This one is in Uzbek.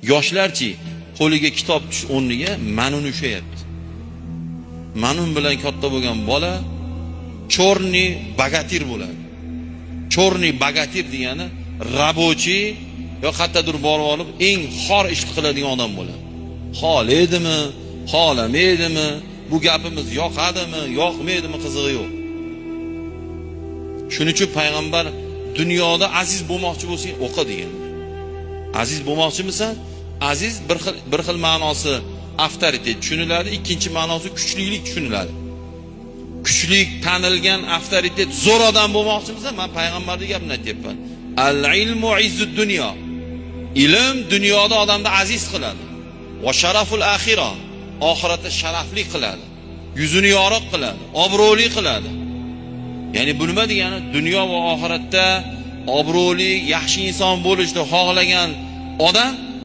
Yoshlarchi qo'liga kitob tush o'rniga manun ushayapti. Manun bilan katta bo'lgan bola chorni bagatir bo'ladi. Chorni bagatir degani rabochiy yo qayerdadir borib olib eng xor ish qiladigan odam bo'ladi. Xohlaydimi, xohlamaydimi, bu gapimiz yoqadimi, yoqmaydimi qizig'i yo'q. Shuning uchun payg'ambar dunyoda aziz bo'lmoqchi bo'lsang o'qi degan. Aziz bo'lmoqchimisan? Aziz bir xil ma'nosi avtoritet tushuniladi, ikkinchi ma'nosi kuchlilik tushuniladi. Kuchlik, tanilgan avtoritet, zo'r odam bo'lmoqchimisan? Men payg'ambarning gapini aytyapman. Al-ilmu izzud dunyo. Ilm dunyoda odamni aziz qiladi. Va sharaful axira. Oxiratda sharafli qiladi. Yuzini yorug' qiladi, obro'li qiladi. Ya'ni bu nima degani? Dunyo va oxiratda obro'li, yaxshi inson bo'lishni xohlagan odam